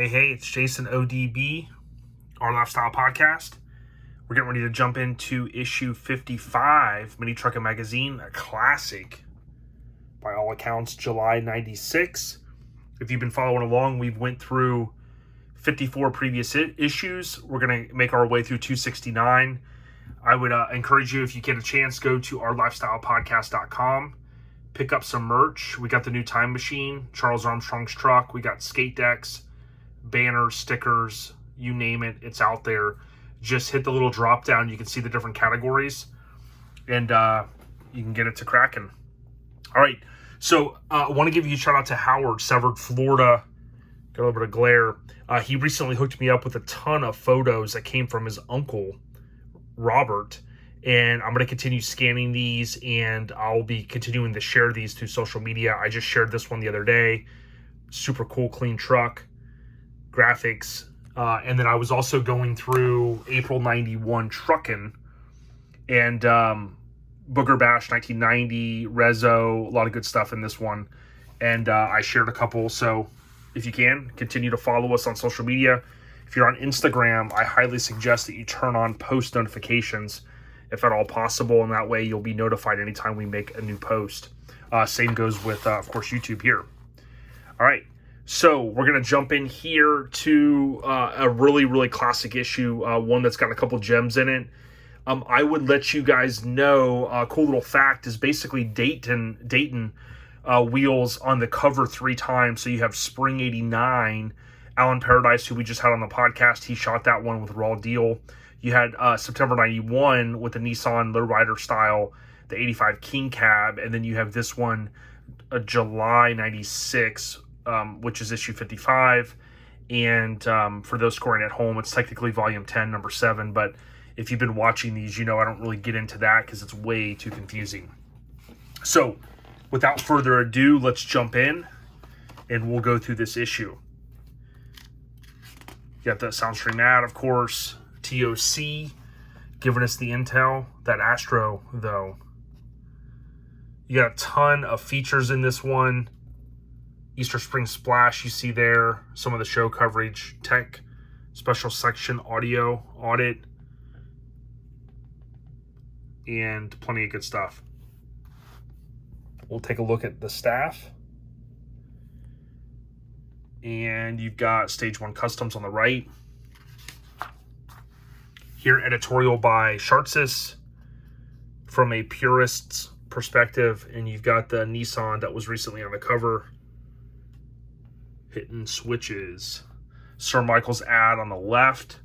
Hey, it's Jason ODB, our Lifestyle Podcast. We're getting ready to jump into issue 55, Mini Truckin Magazine, a classic, by all accounts, July 96. If you've been following along, we've went through 54 previous issues. We're going to make our way through 269. I would encourage you, if you get a chance, go to ourlifestylepodcast.com. Pick up some merch. We got the new time machine, Charles Armstrong's truck. We got skate decks, banners, stickers, you name it, it's out there. Just hit the little drop down. You can see the different categories, and you can get it to cracking. All right, so I want to give you a shout out to Howard, Severed, Florida. Got a little bit of glare. He recently hooked me up with a ton of photos that came from his uncle, Robert, and I'm going to continue scanning these, and I'll be continuing to share these through social media. I just shared this one the other day. Super cool, clean truck, graphics, and then I was also going through April 91 Truckin and Booger Bash 1990, Rezo, a lot of good stuff in this one, and I shared a couple. So if you can, continue to follow us on social media. If you're on Instagram, I highly suggest that you turn on post notifications if at all possible, and that way you'll be notified anytime we make a new post. Same goes with, of course, YouTube here. All right, so we're going to jump in here to a really, really classic issue, one that's got a couple gems in it. I would let you guys know, a cool little fact is basically Dayton wheels on the cover 3 times. So you have Spring 89, Alan Paradise, who we just had on the podcast, he shot that one with Raw Deal. You had September 91 with the Nissan Lowrider style, the 85 King Cab, and then you have this one, July 96, which is issue 55. And for those scoring at home, it's technically volume 10, number 7. But if you've been watching these, you know I don't really get into that because it's way too confusing. So without further ado, let's jump in and we'll go through this issue. You got the SoundStream ad, of course. TOC giving us the intel. That Astro, though. You got a ton of features in this one. Easter Spring Splash, you see there. Some of the show coverage. Tech, special section, audio, audit. And plenty of good stuff. We'll take a look at the staff. And you've got Stage 1 Customs on the right. Here, editorial by Chartists from a purist's perspective. And you've got the Nissan that was recently on the cover. Hitting switches. Sir Michael's ad on the left.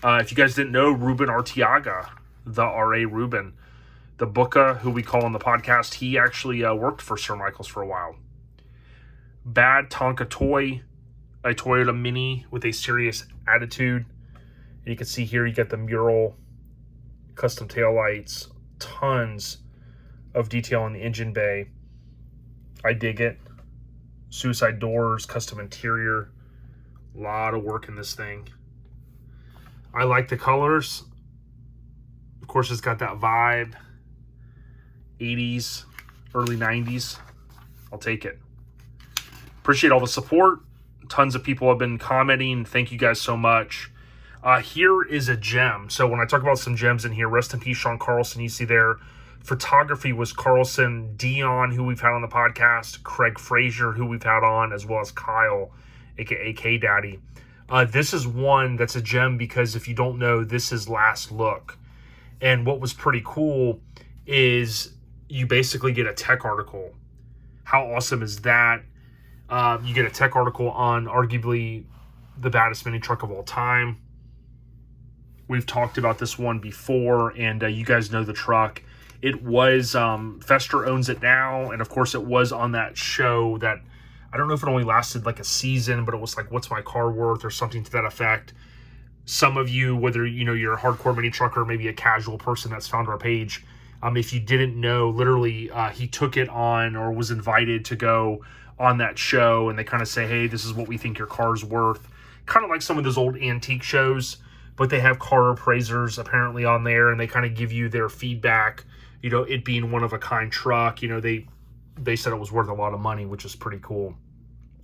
If you guys didn't know, Ruben Arteaga, the R.A. Ruben, the Booka, who we call on the podcast, he actually worked for Sir Michael's for a while. Bad Tonka Toy, a Toyota Mini with a serious attitude. And you can see here, you got the mural, custom taillights, tons of detail on the engine bay. I dig it. Suicide doors, custom interior. A lot of work in this thing. I like the colors. Of course, it's got that vibe. 80s, early 90s. I'll take it. Appreciate all the support. Tons of people have been commenting. Thank you guys so much. Here is a gem. So when I talk about some gems in here, rest in peace, Shaun Carlson. You see there, photography was Carlson, Dion, who we've had on the podcast, Craig Frazier, who we've had on, as well as Kyle, aka K-Daddy. This is one that's a gem because if you don't know, this is Last Look. And what was pretty cool is you basically get a tech article. How awesome is that? You get a tech article on arguably the baddest mini truck of all time. We've talked about this one before, and you guys know the truck. It was, Fester owns it now, and of course it was on that show that, I don't know if it only lasted like a season, but it was like, What's My Car Worth, or something to that effect. Some of you, whether you know you're a hardcore mini trucker, maybe a casual person that's found our page, if you didn't know, literally he took it on, or was invited to go on that show, and they kind of say, hey, this is what we think your car's worth. Kind of like some of those old antique shows, but they have car appraisers apparently on there, and they kind of give you their feedback. You know, it being one of a kind truck, you know, they said it was worth a lot of money, which is pretty cool.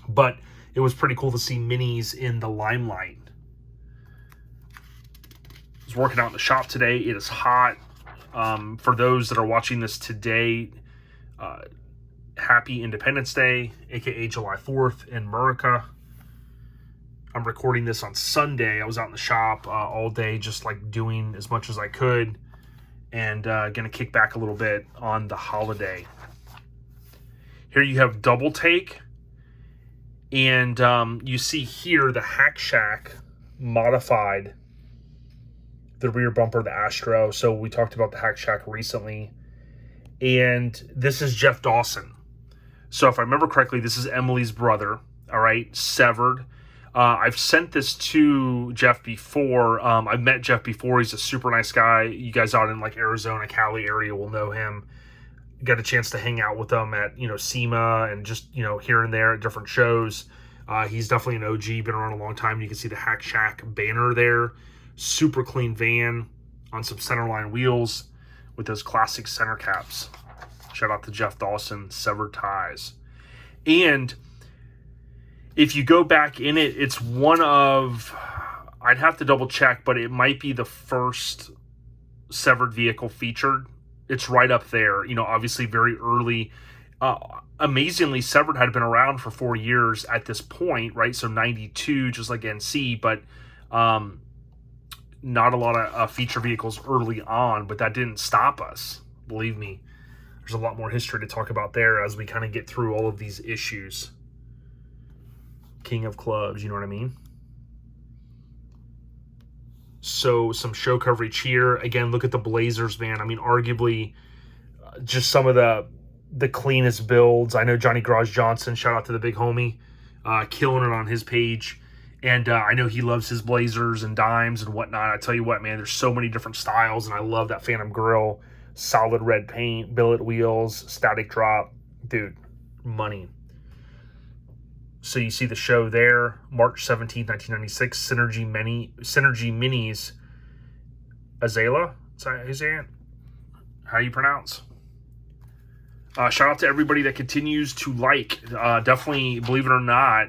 But it was pretty cool to see minis in the limelight. I was working out in the shop today. It is hot. For those that are watching this today, happy Independence Day, aka July 4th in America. I'm recording this on Sunday. I was out in the shop all day, just like doing as much as I could, and gonna kick back a little bit on the holiday. Here you have double take, and you see here the Hack Shack modified the rear bumper, the Astro. So we talked about the Hack Shack recently, and this is Jeff Dawson. So if I remember correctly, this is Emily's brother. All right, severed. I've sent this to Jeff before. I've met Jeff before. He's a super nice guy. You guys out in like Arizona, Cali area will know him. Got a chance to hang out with him at, SEMA and just, here and there at different shows. He's definitely an OG, been around a long time. You can see the Hack Shack banner there. Super clean van on some centerline wheels with those classic center caps. Shout out to Jeff Dawson, severed ties. And if you go back in it, it's one of, I'd have to double check, but it might be the first severed vehicle featured. It's right up there, obviously very early. Amazingly, severed had been around for 4 years at this point, right? So 92, just like NC, but not a lot of feature vehicles early on, but that didn't stop us. Believe me, there's a lot more history to talk about there as we kind of get through all of these issues. King of clubs, you know what I mean? So some show coverage here. Again, look at the Blazers, man. I mean, arguably just some of the cleanest builds. I know Johnny Garage Johnson, shout out to the big homie, killing it on his page. And I know he loves his Blazers and dimes and whatnot. I tell you what, man, there's so many different styles, and I love that Phantom Grille, solid red paint, billet wheels, static drop. Dude, money. So you see the show there, March 17th, 1996, Synergy Minis, Azalea? Is that how you pronounce? Shout out to everybody that continues to like. Definitely, believe it or not,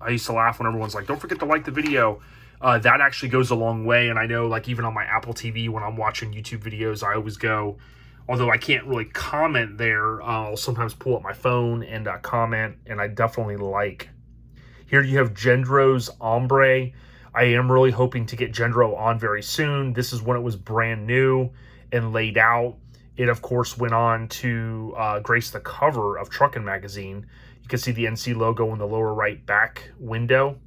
I used to laugh when everyone's like, don't forget to like the video. That actually goes a long way, and I know, like, even on my Apple TV, when I'm watching YouTube videos, I always go, although I can't really comment there, I'll sometimes pull up my phone and comment, and I definitely like. Here you have Jendro's Hombre. I am really hoping to get Jendro on very soon. This is when it was brand new and laid out. It, of course, went on to grace the cover of Truckin magazine. You can see the NC logo in the lower right back window.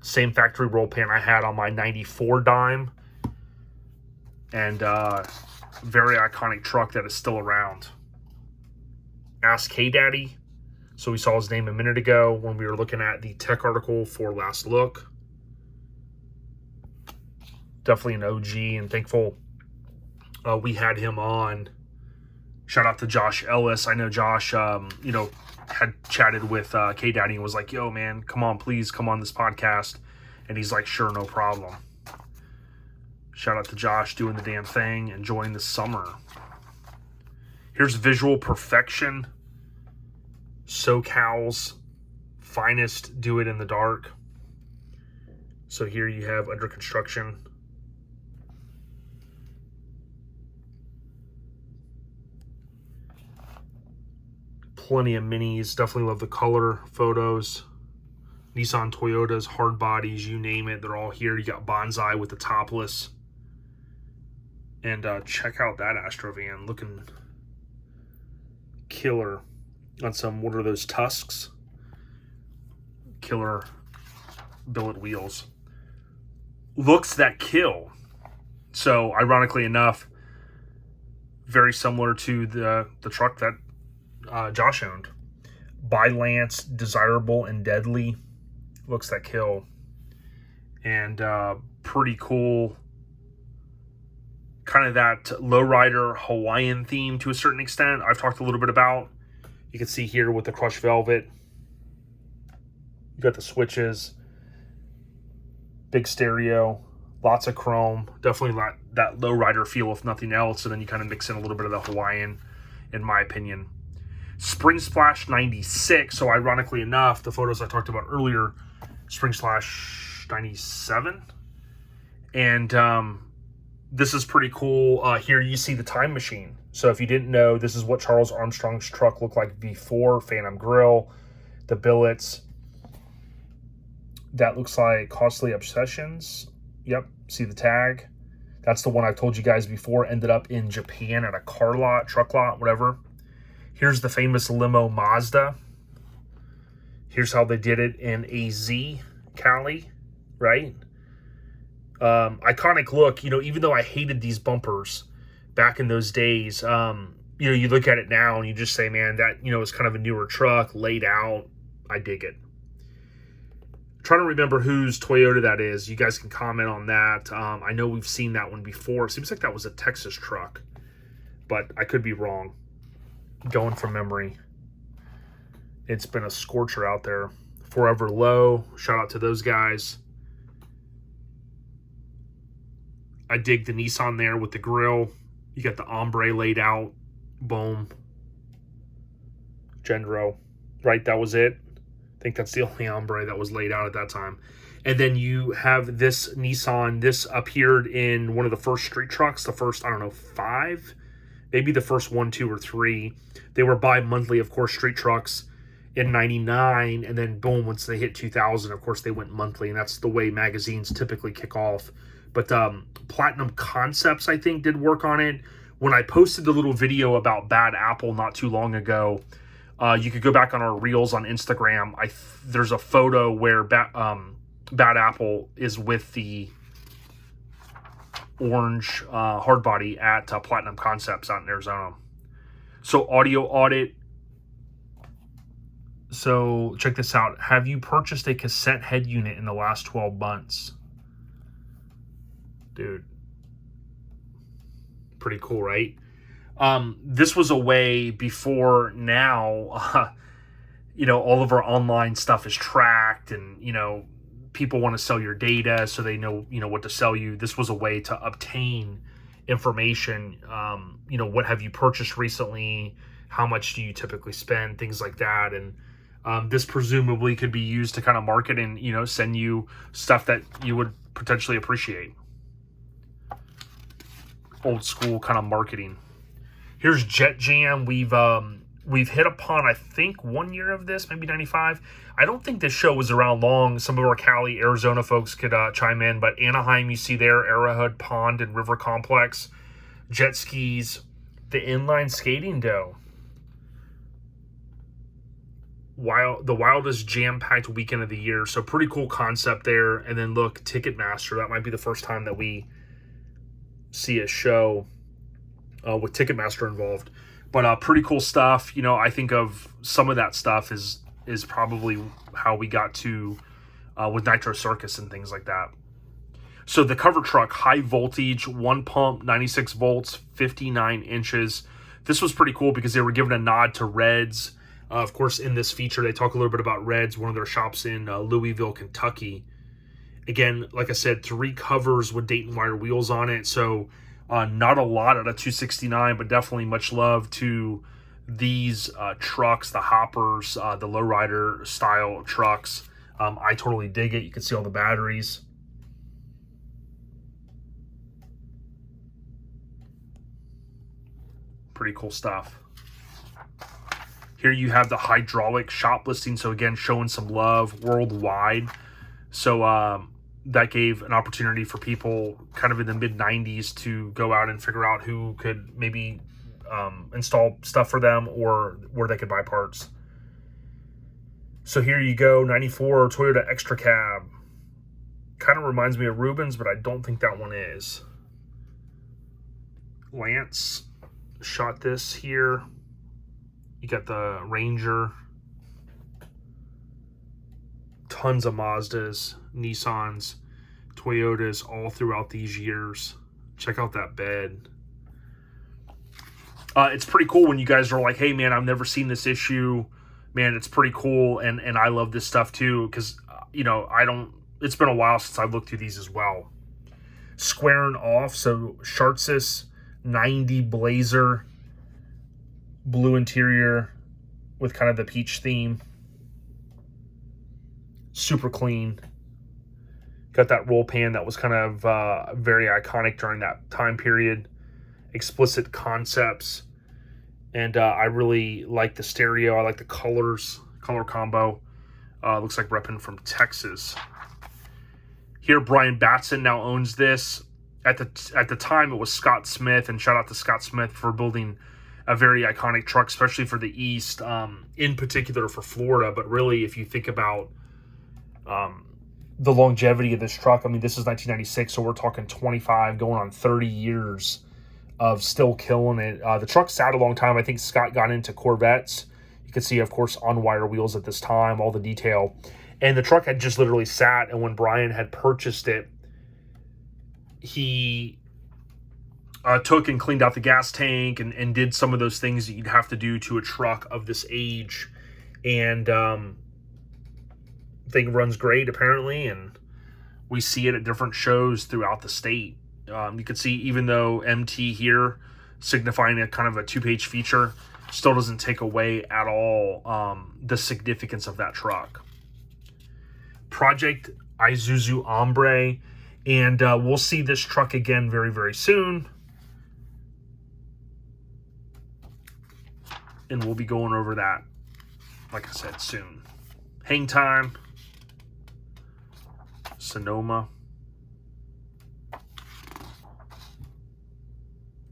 Same factory roll pan I had on my 94 dime. And very iconic truck that is still around. Ask Hey Daddy. So we saw his name a minute ago when we were looking at the tech article for Last Look. Definitely an OG, and thankful we had him on. Shout out to Josh Ellis. I know Josh, had chatted with K-Daddy and was like, yo, man, come on, please come on this podcast. And he's like, sure, no problem. Shout out to Josh doing the damn thing, enjoying the summer. Here's visual perfection. SoCal's finest do it in the dark. So here you have under construction. Plenty of minis. Definitely love the color photos. Nissan, Toyotas, hard bodies, you name it. They're all here. You got Bonsai with the topless. And check out that Astro van. Looking killer on some, what are those, tusks? Killer billet wheels. Looks that kill. So, ironically enough, very similar to the truck that Josh owned. By Lance, desirable and deadly. Looks that kill. And pretty cool. Kind of that lowrider Hawaiian theme to a certain extent. I've talked a little bit about. You can see here with the crushed velvet. You got the switches. Big stereo. Lots of chrome. Definitely that lowrider feel if nothing else. And then you kind of mix in a little bit of the Hawaiian, in my opinion. Spring Splash 96. So ironically enough, the photos I talked about earlier, Spring Splash 97. And this is pretty cool. Here you see the time machine. So if you didn't know, this is what Charles Armstrong's truck looked like before. Phantom grille, the billets. That looks like Costly Obsessions. Yep, see the tag. That's the one I told you guys before. Ended up in Japan at a car lot, truck lot, whatever. Here's the famous limo Mazda. Here's how they did it in AZ Cali, right? Iconic look. You know, even though I hated these bumpers back in those days, you know, you look at it now and you just say, man, that, you know, is kind of a newer truck, laid out. I dig it. Trying to remember whose Toyota that is. You guys can comment on that. I know we've seen that one before. It seems like that was a Texas truck, but I could be wrong. Going from memory. It's been a scorcher out there. Forever Low. Shout out to those guys. I dig the Nissan there with the grill. You got the Hombre laid out. Boom. Jendro. Right, that was it. I think that's the only Hombre that was laid out at that time. And then you have this Nissan. This appeared in one of the first street trucks. The first, I don't know, 5? Maybe the first 1, 2, or 3. They were bi-monthly, of course, street trucks in 99. And then, boom, once they hit 2000, of course, they went monthly. And that's the way magazines typically kick off. But Platinum Concepts, I think, did work on it. When I posted the little video about Bad Apple not too long ago, you could go back on our reels on Instagram. There's a photo where Bad Apple is with the orange hardbody at Platinum Concepts out in Arizona. So Audio Audit. So check this out. Have you purchased a cassette head unit in the last 12 months? Dude. Pretty cool, right? This was a way before now, you know, all of our online stuff is tracked and, you know, people want to sell your data so they know, you know, what to sell you. This was a way to obtain information. You know, what have you purchased recently? How much do you typically spend? Things like that. And this presumably could be used to kind of market and, you know, send you stuff that you would potentially appreciate. Old school kind of marketing. Here's Jet Jam. We've hit upon, I think, 1 year of this, maybe 95. I don't think this show was around long. Some of our Cali, Arizona folks could chime in, but Anaheim, you see there, Arrowhead Pond and River Complex, jet skis, the inline skating dough. The wildest jam-packed weekend of the year. So pretty cool concept there. And then look, Ticketmaster. That might be the first time that we see a show with Ticketmaster involved. But pretty cool stuff. You know, I think of some of that stuff is probably how we got to with Nitro Circus and things like that. So the cover truck, high voltage, 1 pump, 96 volts, 59 inches. This was pretty cool because they were given a nod to Reds. Of course, in this feature, they talk a little bit about Reds, one of their shops in Louisville, Kentucky. Again, like I said, 3 covers with Dayton wire wheels on it. So not a lot out of 269, but definitely much love to these trucks, the hoppers, the lowrider style trucks. I totally dig it. You can see all the batteries. Pretty cool stuff. Here you have the hydraulic shop listing. So again, showing some love worldwide. So that gave an opportunity for people kind of in the mid-90s to go out and figure out who could maybe install stuff for them or where they could buy parts. So here you go, 94 Toyota Extra Cab. Kind of reminds me of Rubens, but I don't think that one is. Lance shot this here. You got the Ranger. Tons of Mazdas, Nissans, Toyotas all throughout these years. Check out that bed. It's pretty cool when you guys are like, hey man, I've never seen this issue. Man, it's pretty cool, and I love this stuff too, because you know, it's been a while since I've looked through these as well. Squaring off, so Chartists 90 Blazer, blue interior, with kind of the peach theme. Super clean. Got that roll pan that was kind of very iconic during that time period. Explicit concepts. And I really like the stereo. I like the color combo. Looks like repping from Texas. Here, Bryan Batson now owns this. At the time, it was Scott Smith, and shout out to Scott Smith for building a very iconic truck, especially for the East, in particular for Florida. But really, if you think about the longevity of this truck, I mean, this is 1996, so we're talking 25, going on 30 years of still killing it. The truck sat a long time. I think Scott got into Corvettes. You can see, of course, on-wire wheels at this time, all the detail. And the truck had just literally sat, and when Bryan had purchased it, he took and cleaned out the gas tank and did some of those things that you'd have to do to a truck of this age. And thing runs great, apparently, and we see it at different shows throughout the state. You can see, even though MT here, signifying a kind of a 2-page feature, still doesn't take away at all the significance of that truck. Project Isuzu Hombre, and we'll see this truck again very, very soon. And we'll be going over that, like I said, soon. Hang time. Sonoma.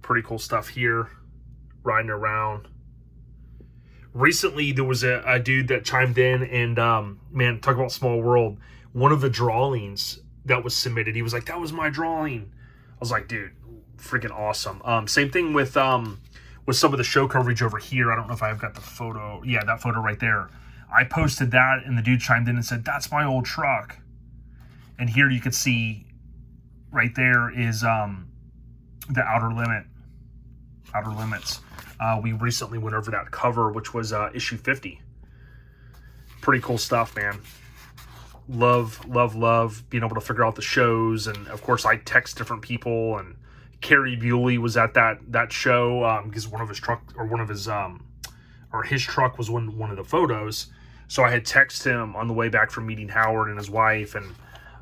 Pretty cool stuff here. Riding around. Recently, there was a dude that chimed in, and man, talk about small world. One of the drawings that was submitted, he was like, that was my drawing. I was like, dude, freaking awesome. Same thing with some of the show coverage over here. I don't know if I've got the photo. Yeah, that photo right there. I posted that, and the dude chimed in and said, that's my old truck. And here you can see right there is the Outer Limits. We recently went over that cover, which was issue 50. Pretty cool stuff, man. Love being able to figure out the shows. And of course, I text different people, and Kerry Bewley was at that show because his truck was one of the photos. So I had texted him on the way back from meeting Howard and his wife, and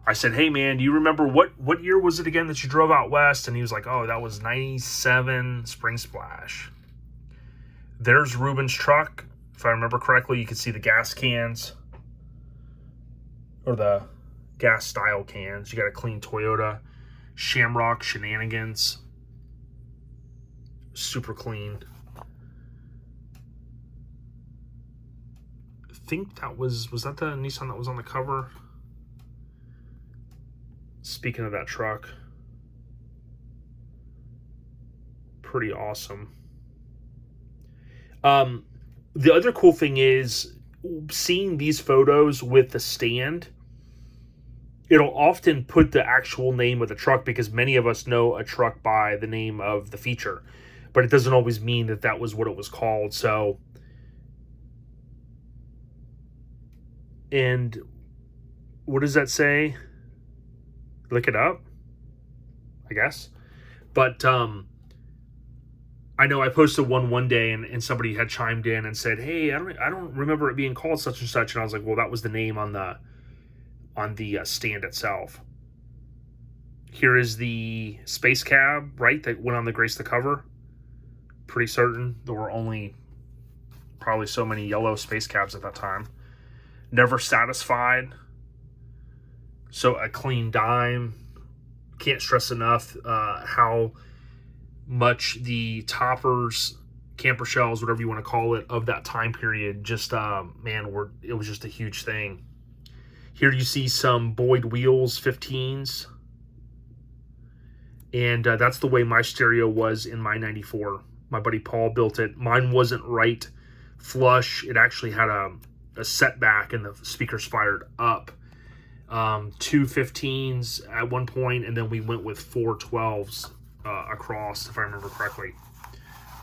I said, hey man, do you remember what year was it again that you drove out west? And he was like, oh, that was 97 Spring Splash. There's Ruben's truck. If I remember correctly, you can see the gas cans, or the gas style cans. You got a clean Toyota. Shamrock, Shenanigans. Super clean. I think that was that the Nissan that was on the cover? Speaking of that truck, pretty awesome. The other cool thing is seeing these photos with the stand. It'll often put the actual name of the truck, because many of us know a truck by the name of the feature, but it doesn't always mean that was what it was called. So, and what does that say? Look it up, I guess. But I know I posted one day, and somebody had chimed in and said, hey, I don't remember it being called such and such. And I was like, well, that was the name on the stand itself. Here is the space cab, right, that went on the Grace the cover. Pretty certain there were only probably so many yellow space cabs at that time. Never Satisfied. So a clean dime. Can't stress enough how much the toppers, camper shells, whatever you want to call it, of that time period, just man, it was just a huge thing. Here you see some Boyd wheels, 15s. And that's the way my stereo was in my 94. My buddy Paul built it. Mine wasn't right flush. It actually had a setback, and the speakers fired up. 2 15s at one point, and then we went with 4 12s across, if I remember correctly.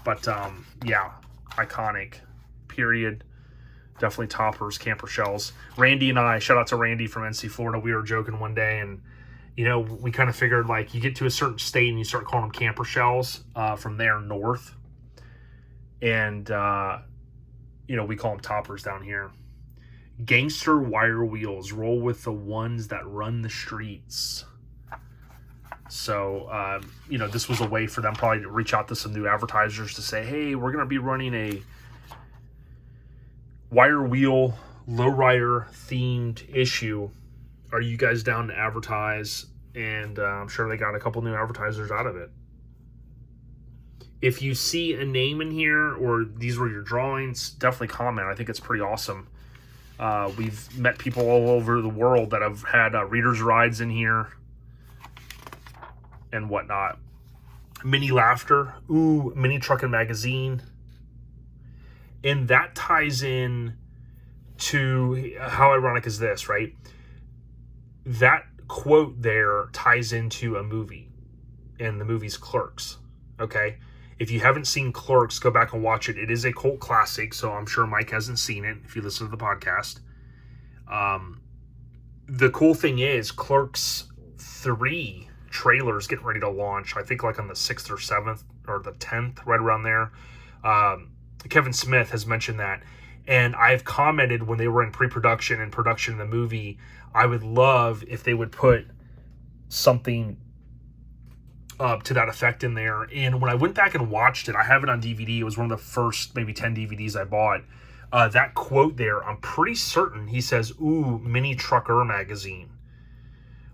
But yeah, iconic, period. Definitely toppers, camper shells. Randy and I, shout out to Randy from NC Florida, we were joking one day, and you know, we kind of figured, like, you get to a certain state and you start calling them camper shells from there north. And we call them toppers down here. Gangster wire wheels, roll with the ones that run the streets. So, this was a way for them probably to reach out to some new advertisers to say, hey, we're going to be running a wire wheel lowrider themed issue. Are you guys down to advertise? And I'm sure they got a couple new advertisers out of it. If you see a name in here or these were your drawings, definitely comment. I think it's pretty awesome. We've met people all over the world that have had readers' rides in here and whatnot. Mini Laughter. Ooh, Mini Truckin magazine. And that ties in to, how ironic is this, right? That quote there ties into a movie, and the movie's Clerks, okay? If you haven't seen Clerks, go back and watch it. It is a cult classic, so I'm sure Mike hasn't seen it if you listen to the podcast. The cool thing is, Clerks 3 trailer's getting ready to launch, I think like on the 6th or 7th, or the 10th, right around there. Kevin Smith has mentioned that. And I've commented when they were in pre-production and production of the movie, I would love if they would put something to that effect in there. And when I went back and watched it, I have it on DVD. It was one of the first maybe 10 DVDs I bought. That quote there, I'm pretty certain he says, ooh, Mini Trucker magazine.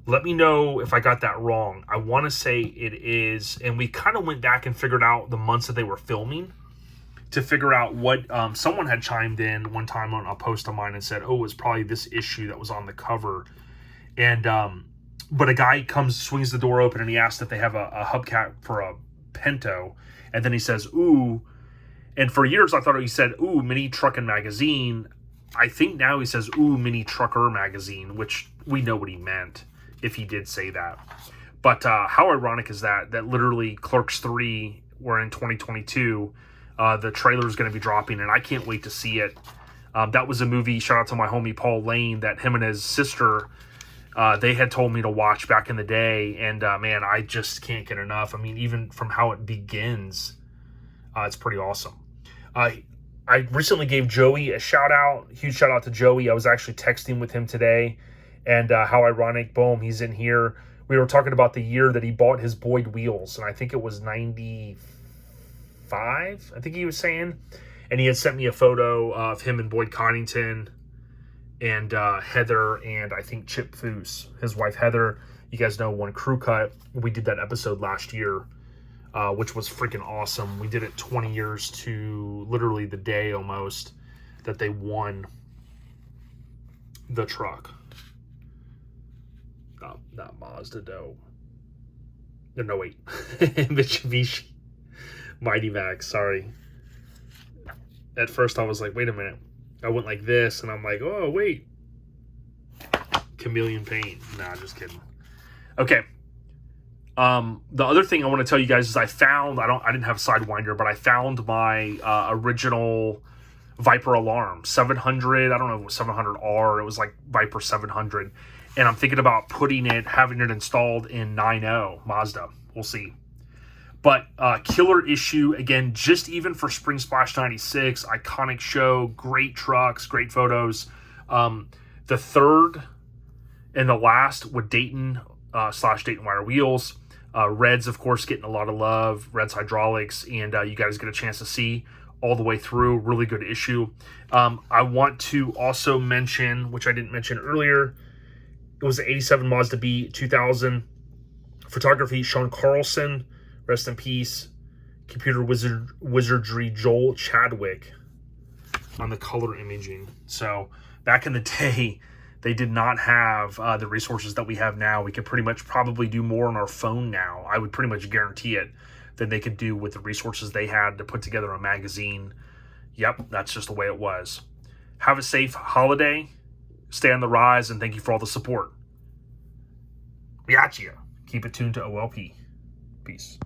Let me know if I got that wrong. I want to say it is. And we kind of went back and figured out the months that they were filming to figure out what, someone had chimed in one time on a post of mine and said, oh, it was probably this issue that was on the cover. And, but a guy swings the door open and he asked if they have a hubcap for a Pinto. And then he says, ooh. And for years I thought he said, ooh, Mini Truckin magazine. I think now he says, ooh, Mini Trucker magazine, which we know what he meant if he did say that. But how ironic is that literally Clerks 3, we're in 2022, the trailer is going to be dropping, and I can't wait to see it. That was a movie, shout out to my homie Paul Lane, that him and his sister, they had told me to watch back in the day, and man, I just can't get enough. I mean, even from how it begins, it's pretty awesome. I recently gave Joey a shout out, huge shout out to Joey. I was actually texting with him today, and how ironic, boom, he's in here. We were talking about the year that he bought his Boyd wheels, and I think it was 95, I think he was saying. And he had sent me a photo of him and Boyd Connington and Heather and I think Chip Foose, his wife Heather. You guys know, won Crew Cut. We did that episode last year, which was freaking awesome. We did it 20 years to literally the day almost that they won the truck. Not Mazda, no, wait. Mitsubishi Mighty Max, sorry. At first I was like, wait a minute. I went like this, and I'm like, oh, wait. Chameleon paint. Nah, just kidding. Okay. The other thing I want to tell you guys is I didn't have a Sidewinder, but I found my original Viper alarm. 700, I don't know if it was 700R. It was like Viper 700. And I'm thinking about having it installed in 9.0 Mazda. We'll see. But killer issue, again, just even for Spring Splash 96, iconic show, great trucks, great photos. The third and the last with Dayton / Dayton wire wheels. Reds, of course, getting a lot of love. Reds Hydraulics, and you guys get a chance to see all the way through. Really good issue. I want to also mention, which I didn't mention earlier, it was the 87 Mazda B2000. Photography, Shaun Carlson, rest in peace. Computer wizardry, Joel Chadwick on the color imaging. So back in the day, they did not have the resources that we have now. We could pretty much probably do more on our phone now. I would pretty much guarantee it than they could do with the resources they had to put together a magazine. Yep, that's just the way it was. Have a safe holiday. Stay on the rise, and thank you for all the support. We got you. Keep it tuned to OLP. Peace.